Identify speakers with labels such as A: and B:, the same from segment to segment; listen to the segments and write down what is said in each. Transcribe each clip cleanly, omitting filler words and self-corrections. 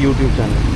A: YouTube channel.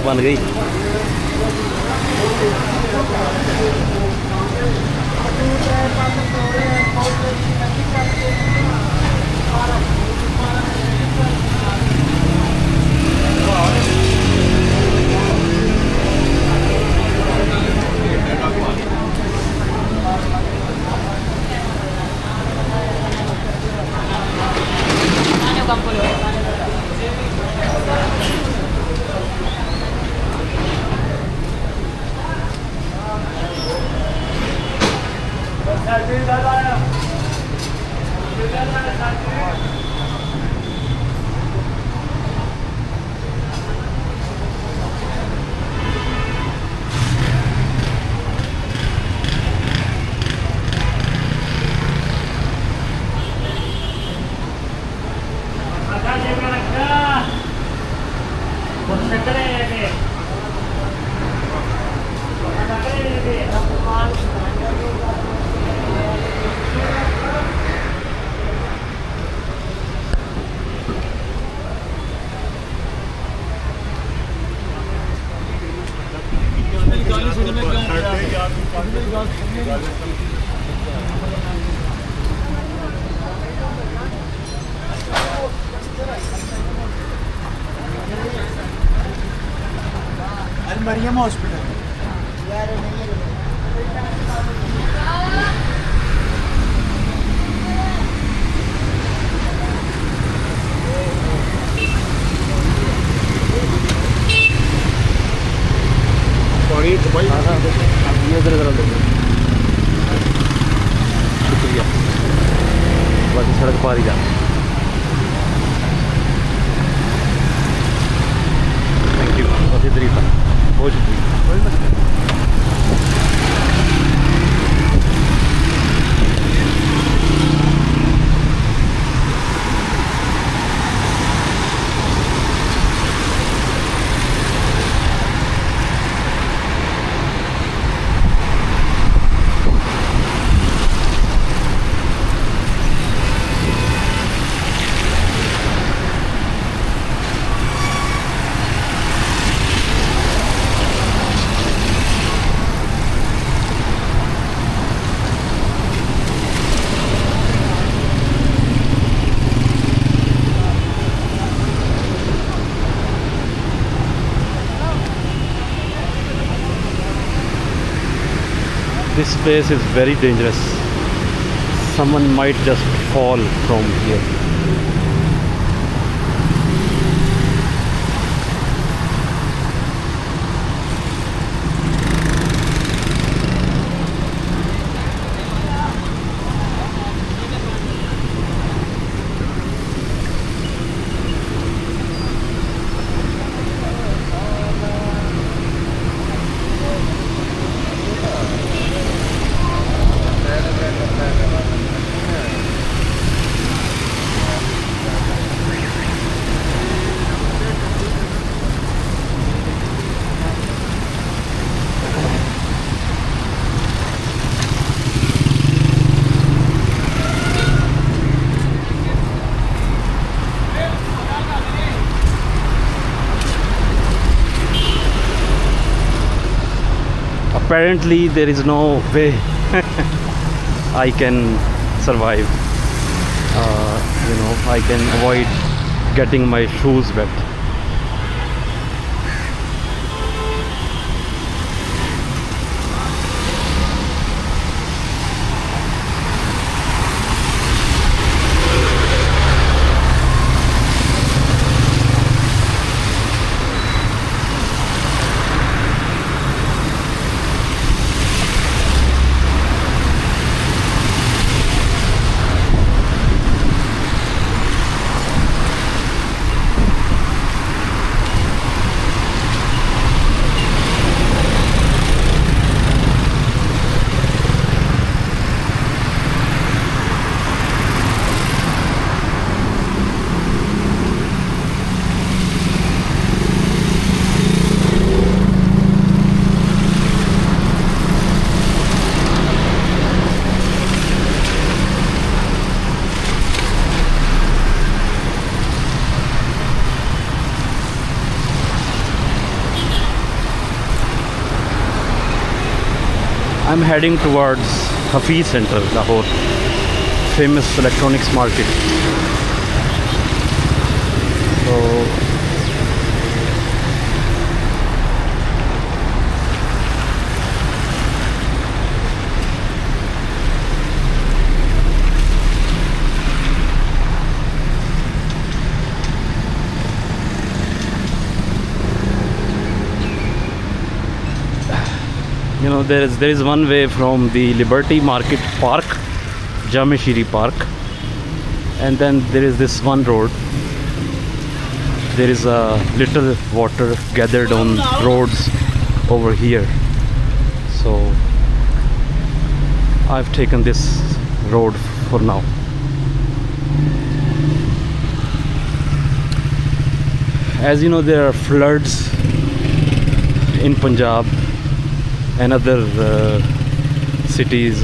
A: बन गई।
B: Maryam hospital.
A: ये उधर उधर शुक्रिया। बाकी सड़क पार ही जा। Thank you. बस इधर ही था। बहुत शुक्रिया। This place is very dangerous. Someone might just fall from here. Apparently there is no way I can survive. I can avoid getting my shoes wet. I'm heading towards Hafiz Center, Lahore, famous electronics market. So there is one way from the Liberty Market Park, Jameshiri Park, and then there is this one road. There is a little water gathered on roads over here, so I've taken this road for now. As you know, there are floods in Punjab and other cities,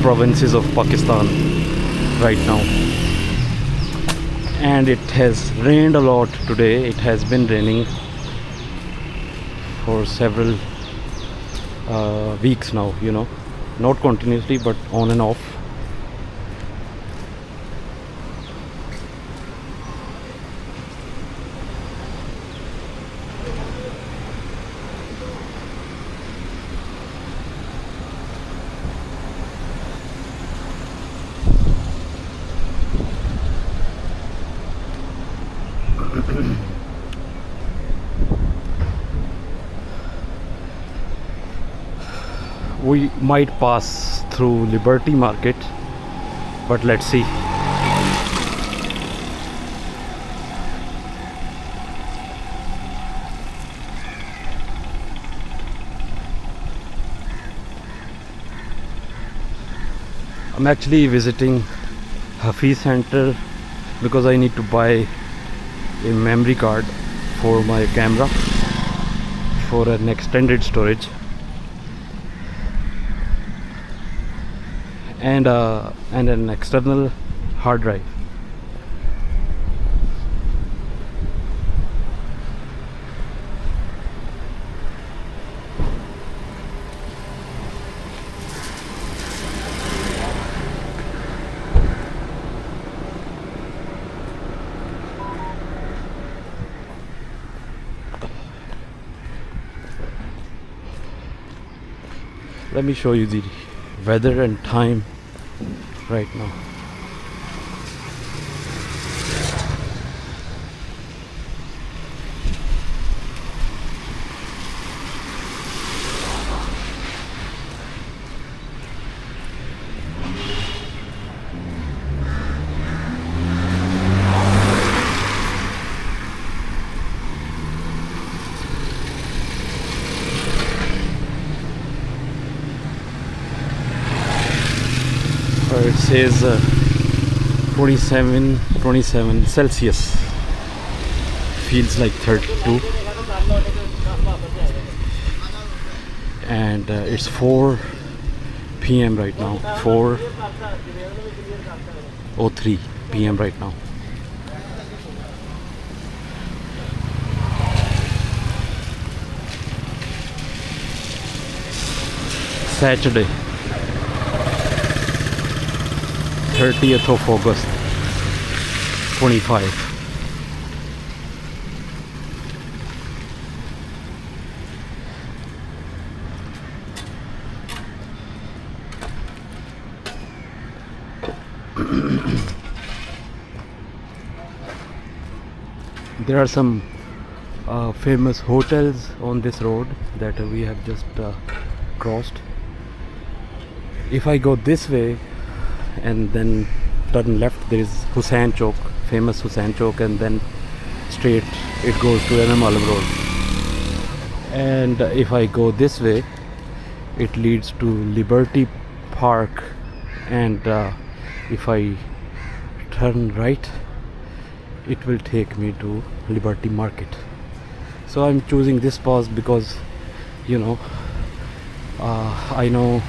A: provinces of Pakistan right now, and it has rained a lot today. It has been raining for several weeks now, not continuously but on and off. we might pass through Liberty Market, but let's see. I'm actually visiting Hafiz Center because I need to buy a memory card for my camera for an extended storage, and an external hard drive. Let me show you the weather and time right now. It says 27 Celsius, feels like 32, and it's 4 p.m. right now, 4:03 p.m. right now. Saturday, 30th of August 25. There are some famous hotels on this road that we have just crossed. If I go this way and then turn left, there is Hussain Chowk, famous Hussain Chowk, and then straight it goes to MM Alam Road. And if I go this way, it leads to Liberty Park, and if I turn right, it will take me to Liberty Market. So I'm choosing this path because, you know, I know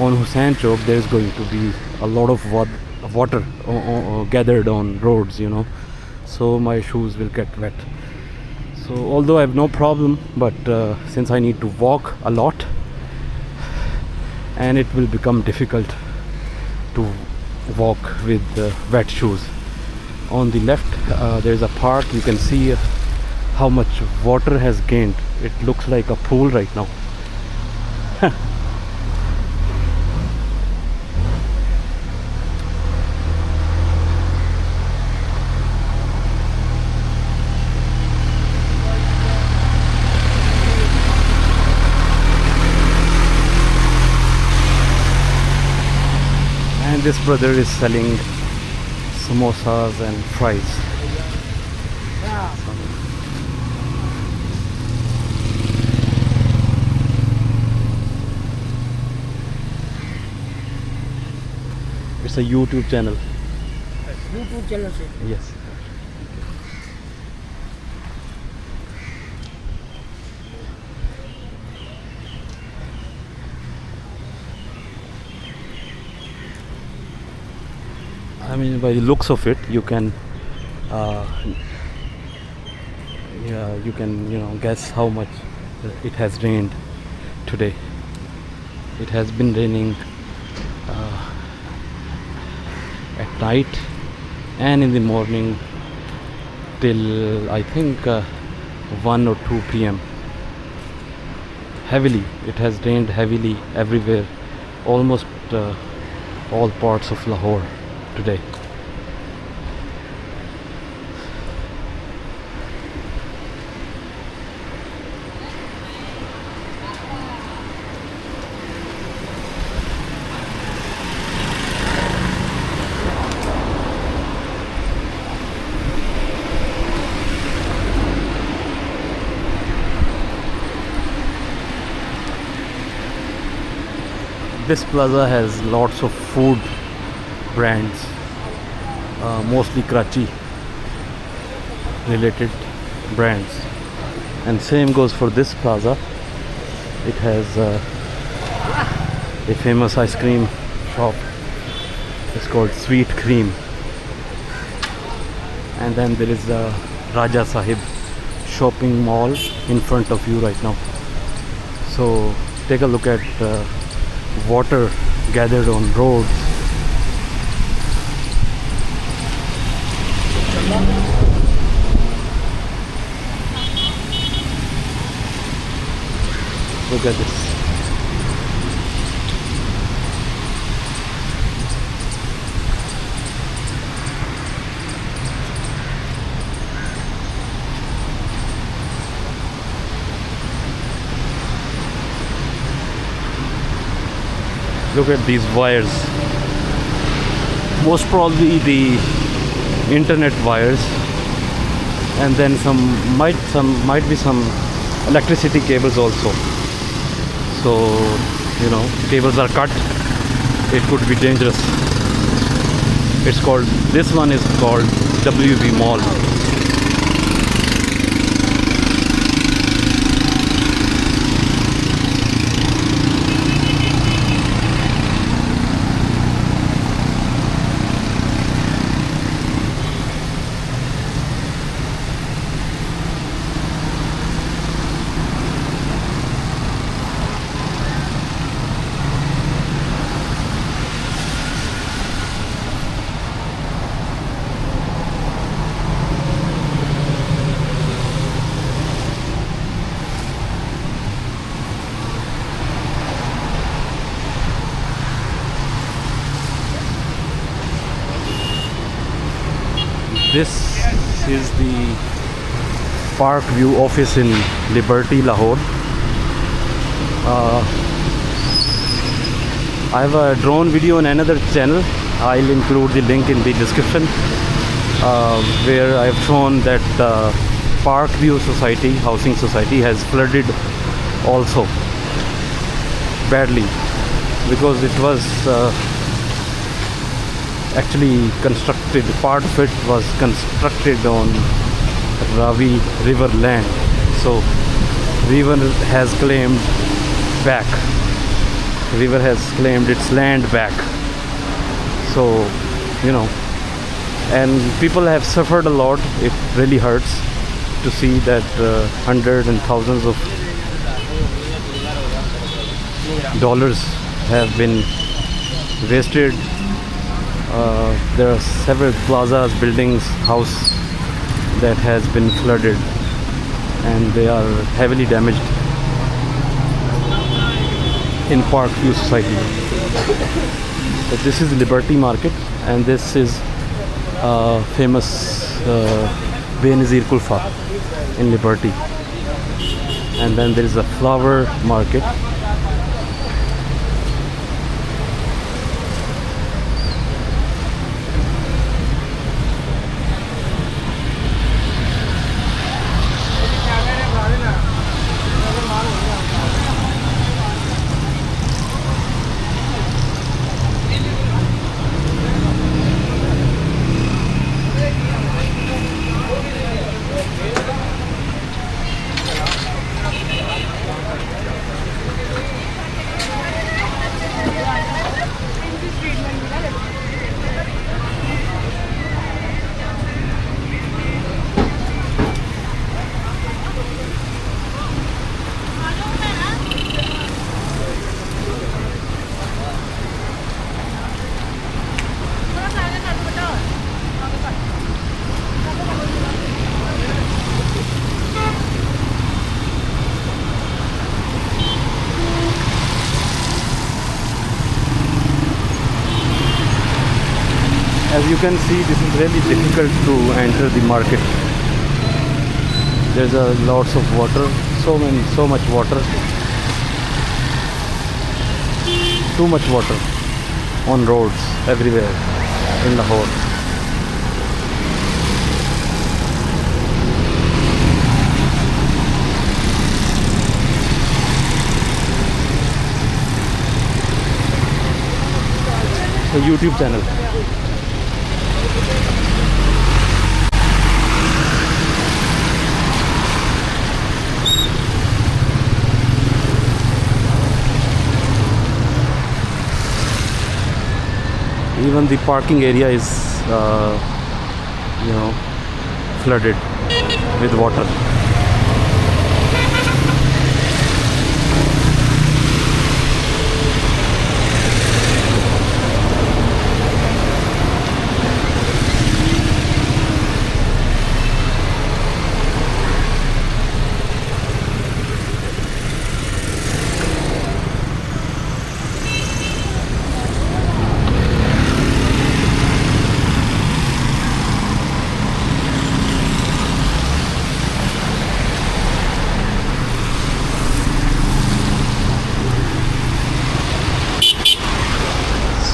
A: on Hussain Chowk there is going to be a lot of water gathered on roads, you know, so my shoes will get wet. So although I have no problem, but since I need to walk a lot, and it will become difficult to walk with wet shoes. On the left there is a park. You can see how much water has gained. It looks like a pool right now. And this brother is selling samosas and fries. It's a YouTube channel.
B: YouTube channel से
A: Yes. I mean, by the looks of it, you can, you can, guess how much it has rained today. It has been raining at night and in the morning till I think 1 or 2 p.m. Heavily, it has rained heavily everywhere, almost all parts of Lahore today. this plaza has lots of food brands, mostly Karachi related brands. And same goes for this plaza. It has a famous ice cream shop. It's called Sweet Cream. And then there is the Raja Sahib shopping mall in front of you right now. So take a look at water gathered on roads. Look at this. Look at these wires. Most probably the internet wires, and then some might be some electricity cables also. So cables are cut. It could be dangerous. This one is called WV Mall. This is the Park View office in Liberty, Lahore. I have a drone video on another channel. I'll include the link in the description, where I have shown that Park View Society, Housing Society, has flooded also badly, because it was actually constructed, part of it was constructed on Ravi River land. So river has claimed its land back. So and people have suffered a lot. It really hurts to see that hundreds and thousands of dollars have been wasted. There are several plazas, buildings, house that has been flooded, and they are heavily damaged in Park View Society. But this is Liberty Market, and this is famous Benazir Kulfa in Liberty. And then there is a flower market. As you can see, this is really difficult to enter the market. There's a lots of water, so much water, too much water on roads everywhere in Lahore. a YouTube channel. Even the parking area is, flooded with water.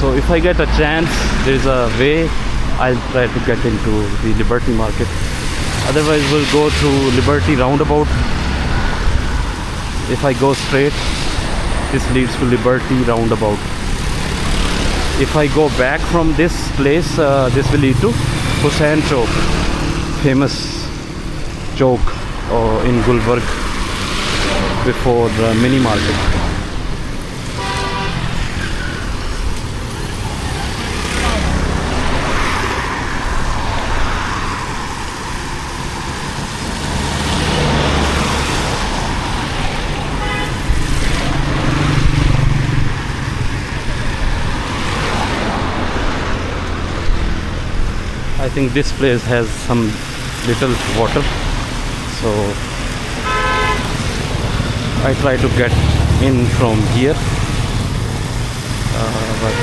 A: So if I get a chance, there is a way, I'll try to get into the Liberty Market. Otherwise we'll go through Liberty roundabout. If I go straight, this leads to Liberty roundabout. If I go back from this place, this will lead to Hussain Chowk, famous chowk in Gulbarg before the mini market. I think this place has some little water, so I try to get in from here, but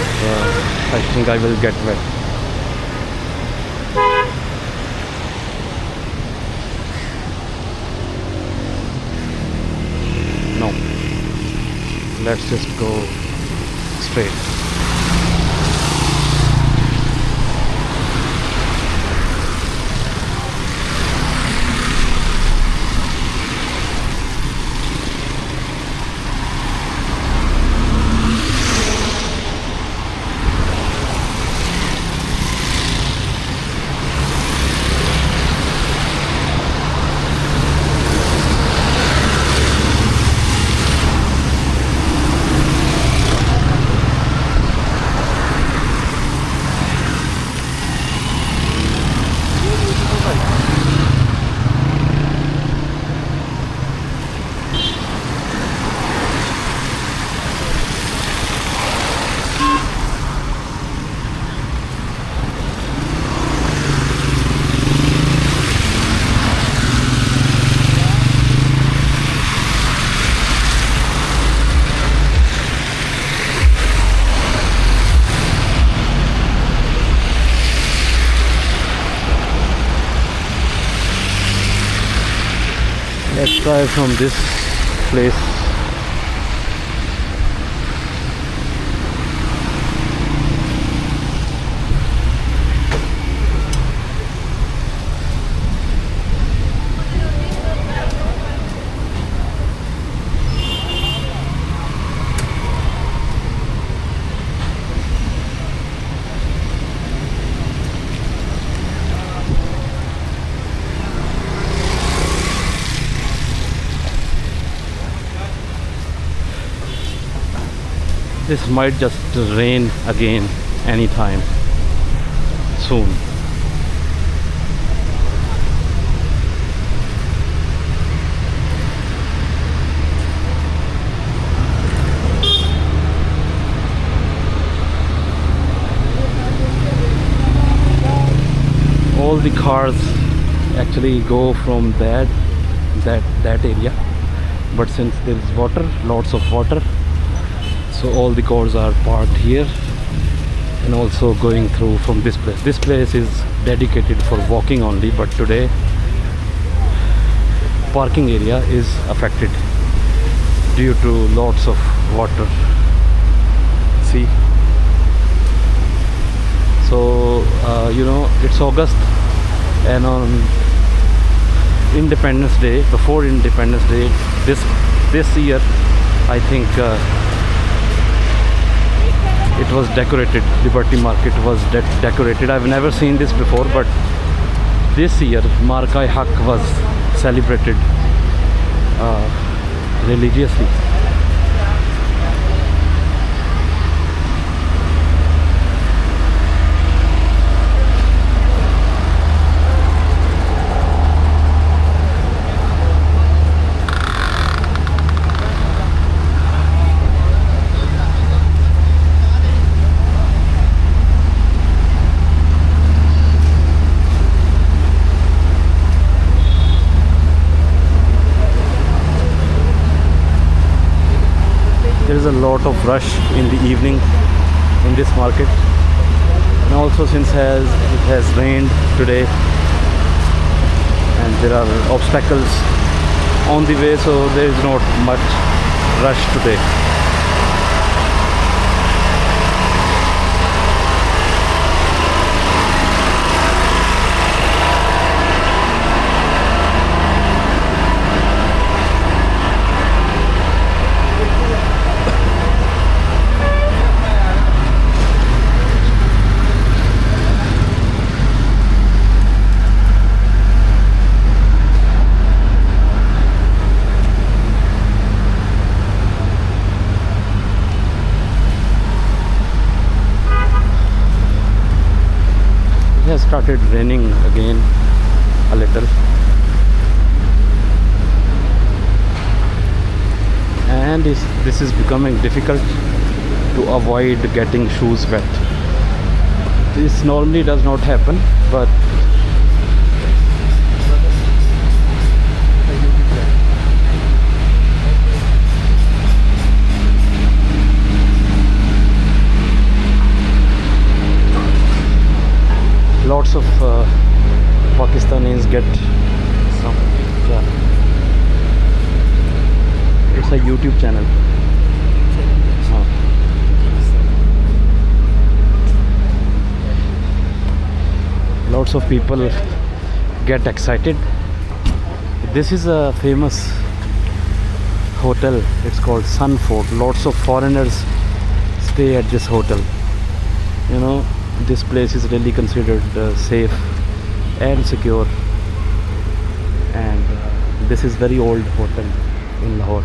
A: I think I will get wet. No, let's just go straight. Let's try from this place. This might just rain again anytime soon. All the cars actually go from that area, but since there is water, lots of water, so all the cars are parked here and also going through from this place. This place is dedicated for walking only, but today parking area is affected due to lots of water. See, so it's August, and on Independence Day, before Independence Day, this year, I think it was decorated. Liberty Market was decorated. I've never seen this before, but this year Markai Haq was celebrated religiously. There is a lot of rush in the evening in this market, and also since it has rained today and there are obstacles on the way, so there is not much rush today. It has started raining again a little, and this is becoming difficult to avoid getting shoes wet. This normally does not happen, but lots of Pakistanis get some. Yeah. It's a YouTube channel. Lots of people get excited. This is a famous hotel. It's called Sun Fort. Lots of foreigners stay at this hotel. You know, this place is really considered safe and secure, and this is very old hotel in Lahore.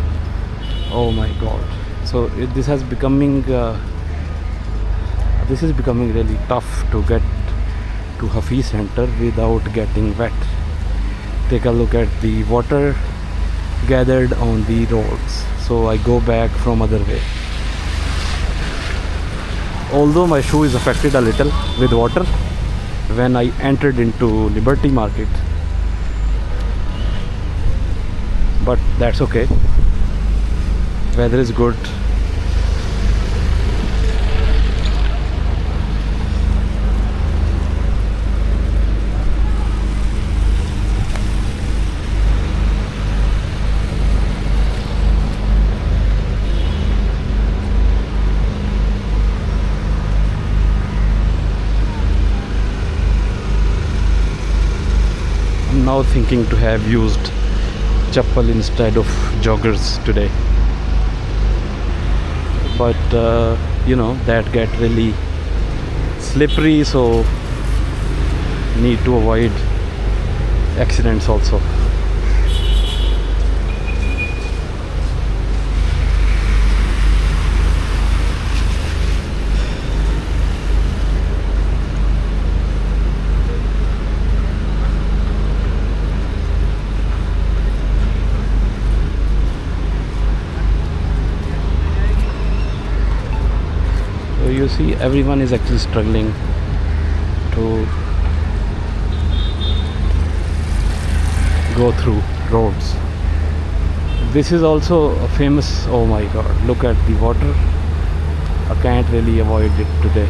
A: Oh my god. So this is becoming really tough to get to Hafiz Center without getting wet. Take a look at the water gathered on the roads, so I go back from other way. Although my shoe is affected a little with water when I entered into Liberty Market, but that's okay. Weather is good. I'm now thinking to have used chappal instead of joggers today, but you know, that get really slippery, so need to avoid accidents also. You see, everyone is actually struggling to go through roads. This is also a famous, oh my god, look at the water. I can't really avoid it today.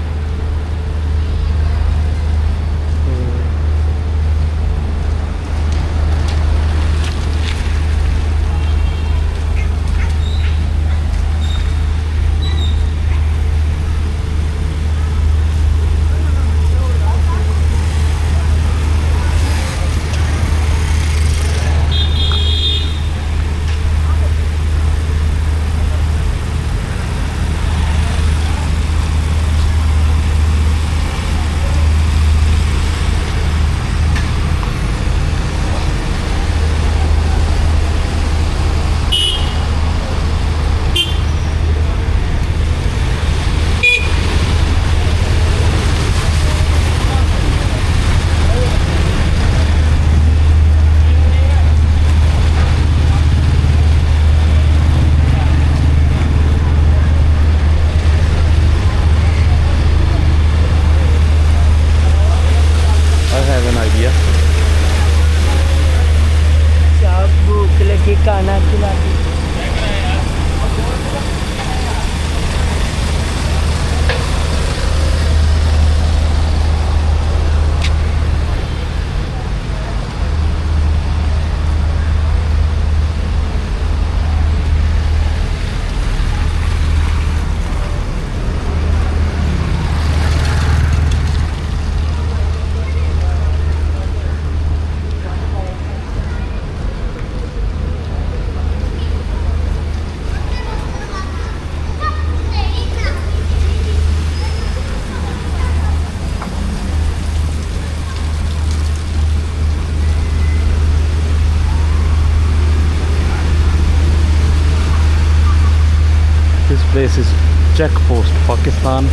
A: this is check post Pakistan,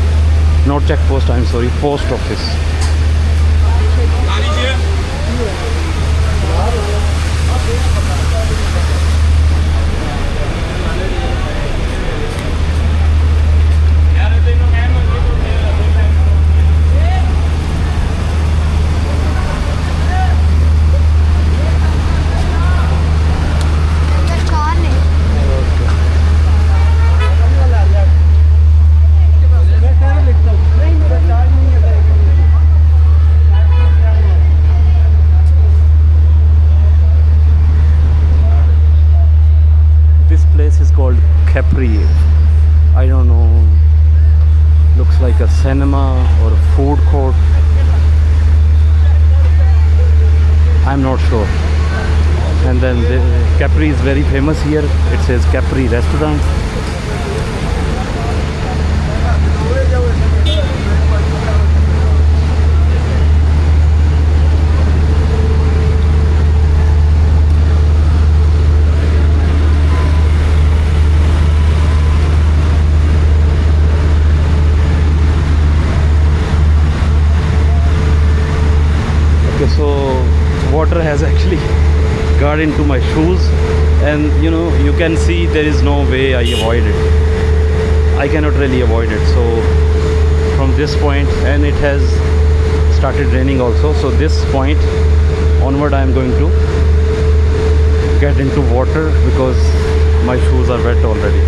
A: not check post, I'm sorry, post office. This place is called Capri. I don't know, looks like a cinema or a food court. I'm not sure. And then the Capri is very famous here. It says Capri restaurant. Okay, so water has actually got into my shoes, and you know, you can see there is no way I avoid it. I cannot really avoid it. So from this point, and it has started raining also, so this point onward I am going to get into water because my shoes are wet already.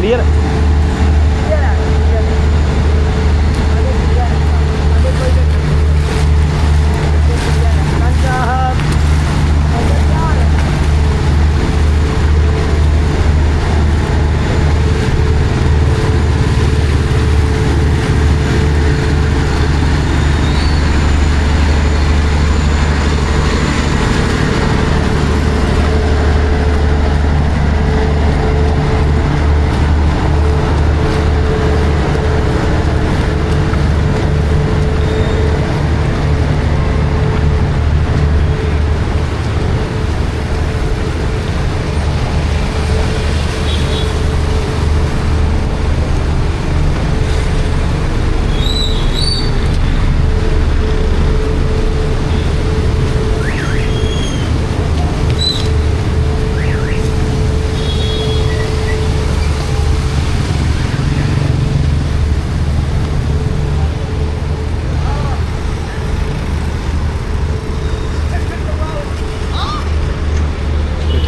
A: Clear?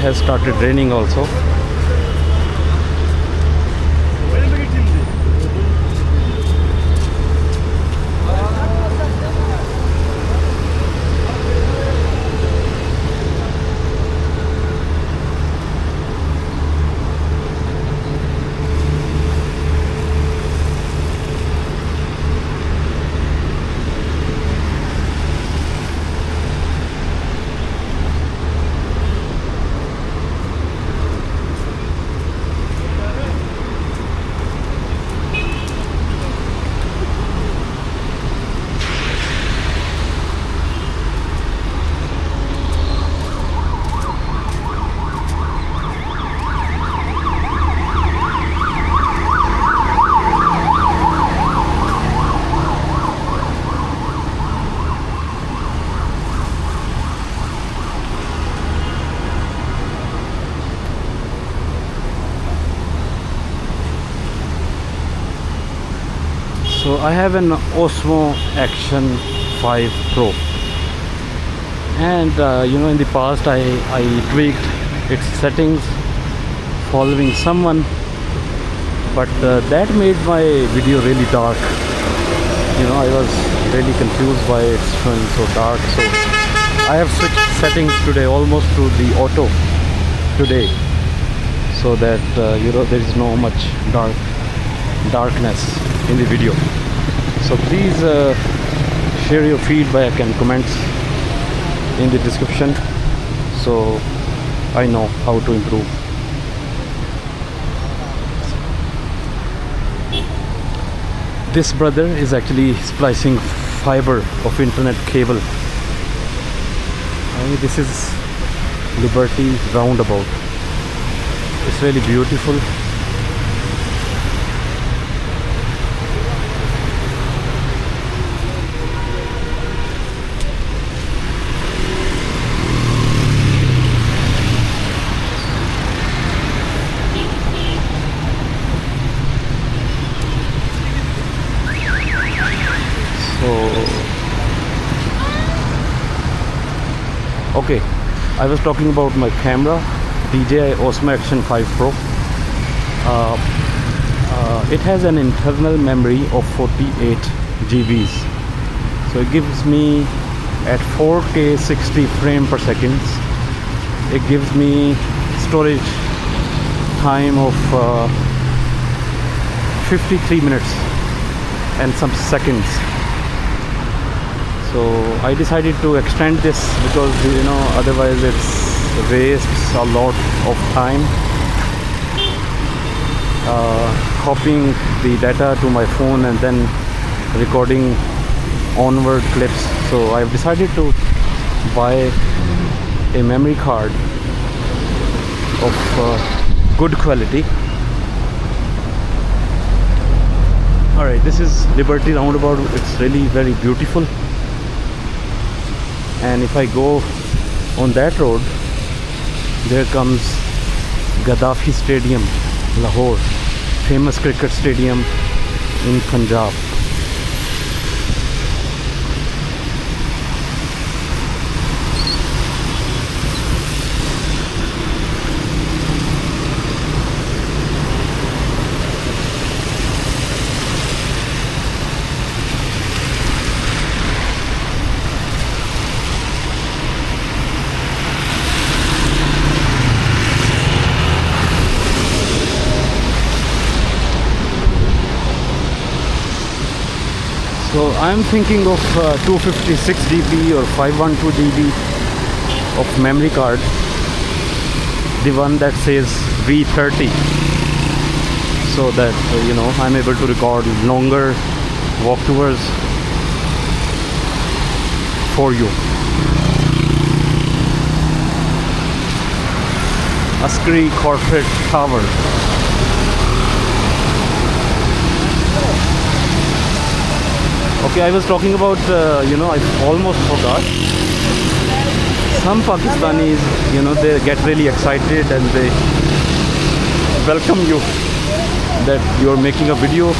A: Has started raining also. So I have an Osmo Action 5 Pro, and you know, in the past I tweaked its settings following someone, but that made my video really dark. You know, I was really confused why it's showing so dark. So I have switched settings today almost to the auto today, so that you know, there is no much darkness in the video. So please share your feedback and comments in the description, so I know how to improve. This brother is actually splicing fiber of internet cable. I mean, this is Liberty Roundabout. It's really beautiful. Okay, I was talking about my camera, DJI Osmo Action 5 Pro. It has an internal memory of 48 GBs, so it gives me at 4K 60 frame per second. It gives me storage time of 53 minutes and some seconds. So I decided to extend this because otherwise it's wastes a lot of time copying the data to my phone and then recording onward clips. So I've decided to buy a memory card of good quality. Alright, this is Liberty Roundabout. It's really very beautiful. And if I go on that road, there comes Gaddafi Stadium, Lahore, famous cricket stadium in Punjab. So I'm thinking of 256 GB or 512 GB of memory card, the one that says V30, so that I'm able to record longer walk tours for you. Askari Corporate Tower. Okay, I was talking about, I almost forgot. Some Pakistanis, they get really excited and they welcome you that you're making a video.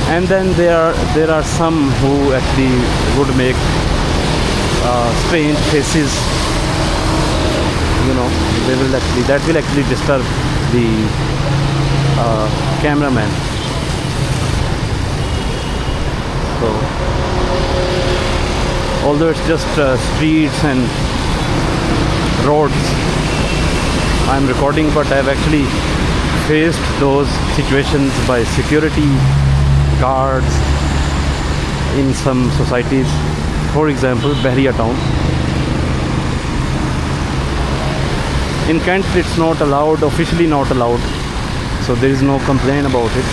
A: And then there are some who actually would make strange faces. That will actually disturb the cameraman. So, although it's just streets and roads I'm recording, but I've actually faced those situations by security guards in some societies. For example, Bahria town. In Kent it's not allowed, officially not allowed, so there is no complaint about it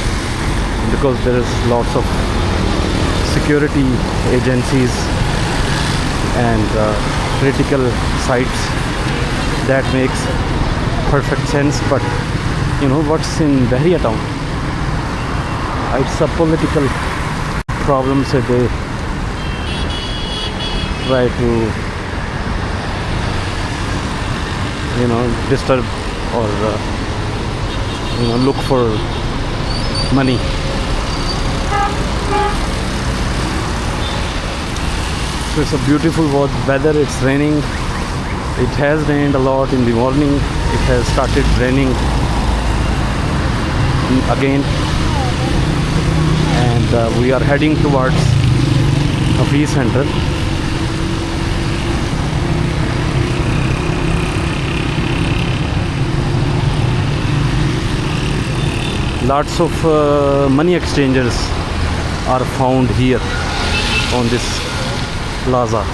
A: because there is lots of security agencies and critical sites. That makes perfect sense. But what's in Bahria town? It's a political problem, so they try to disturb or look for money. So it's a beautiful weather. It's raining. It has rained a lot in the morning. It has started raining again, and we are heading towards Hafiz Center. Lots of money exchangers are found here on this plaza.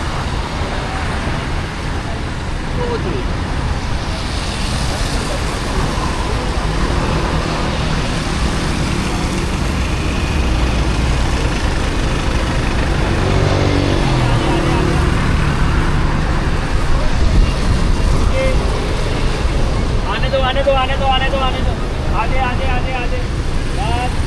C: आने दो आने दो आने दो आने दो आने दो आगे आगे आगे आगे बस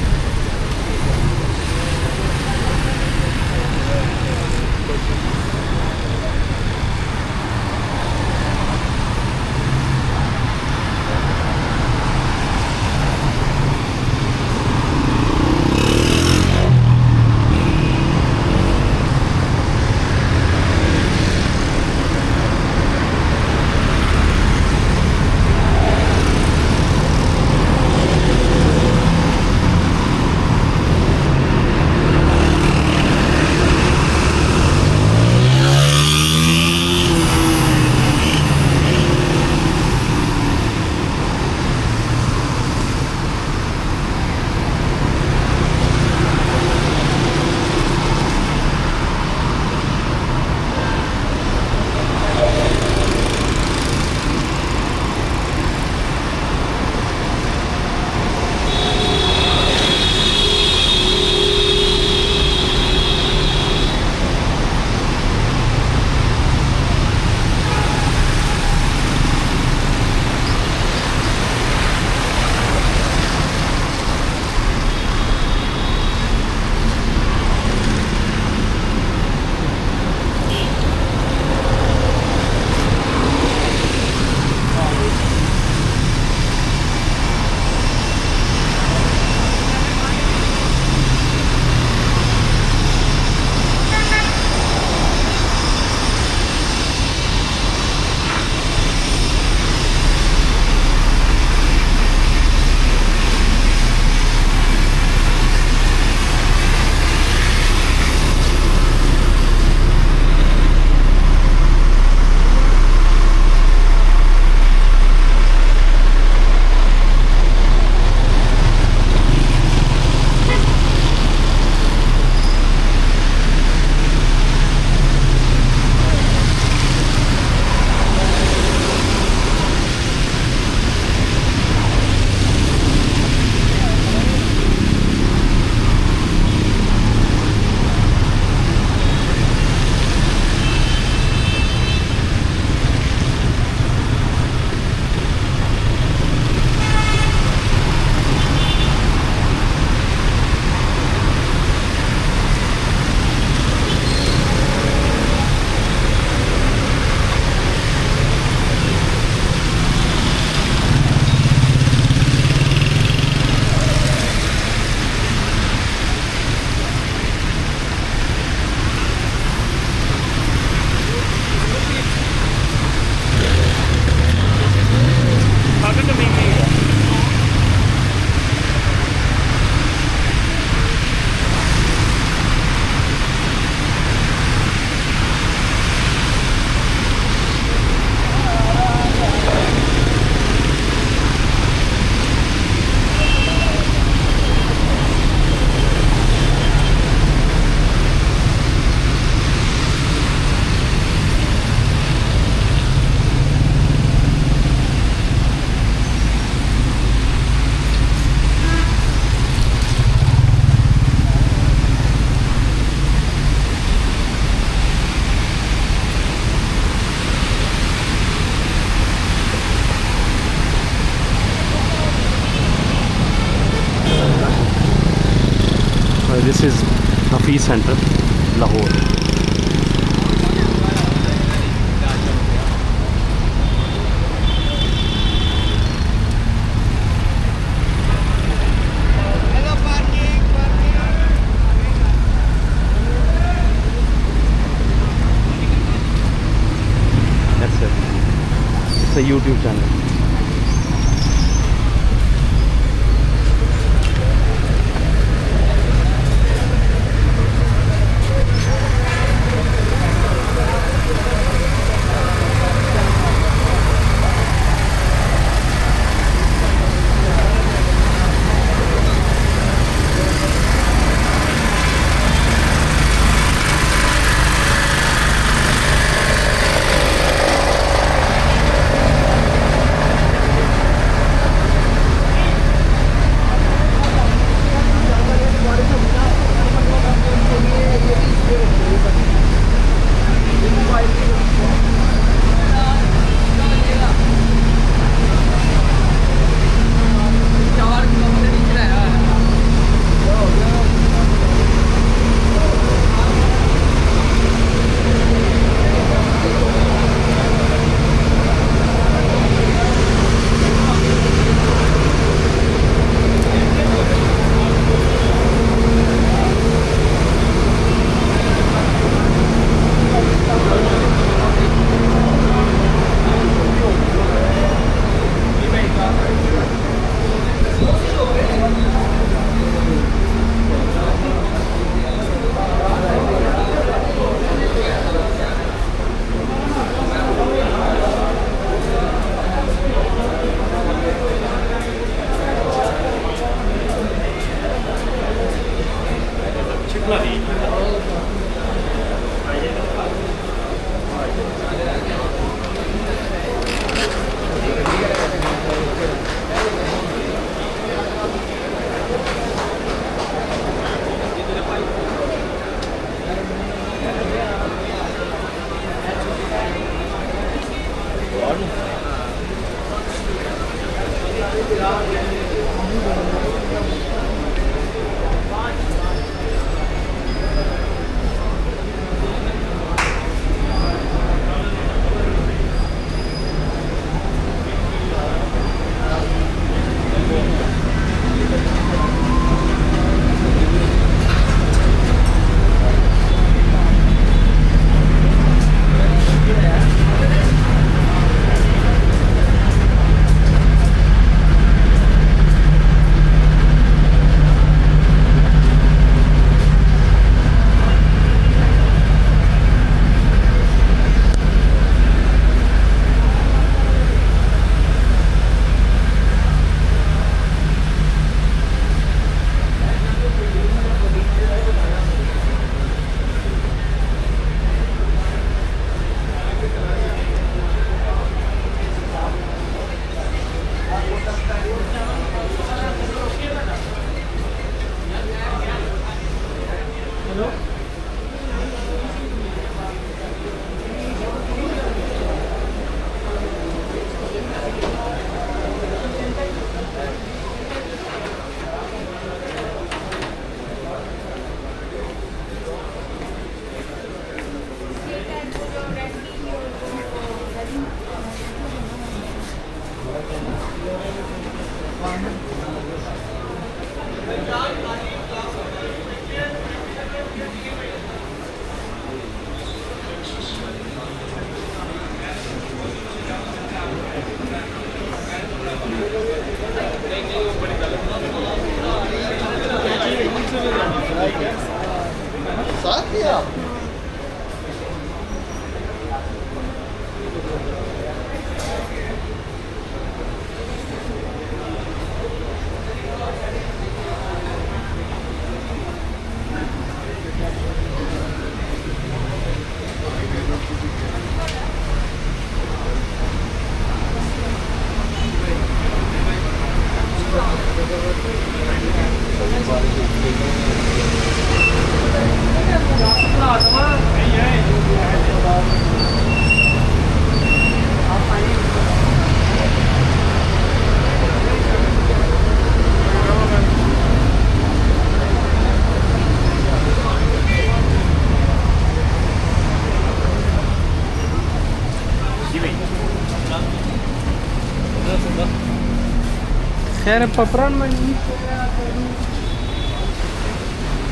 A: This is Hafiz Center, Lahore. That's it. It's a YouTube channel.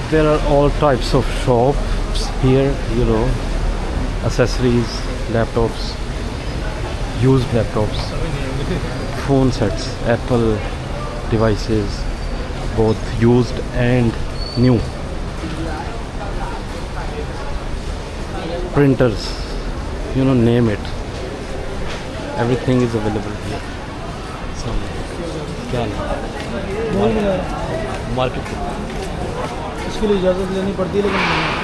A: There are all types of shops here, you know, accessories, laptops, used laptops, phone sets, Apple devices, both used and new, printers, you know, name it, everything is available here. क्या market
B: इसके लिए इजाज़त लेनी पड़ती है लेकिन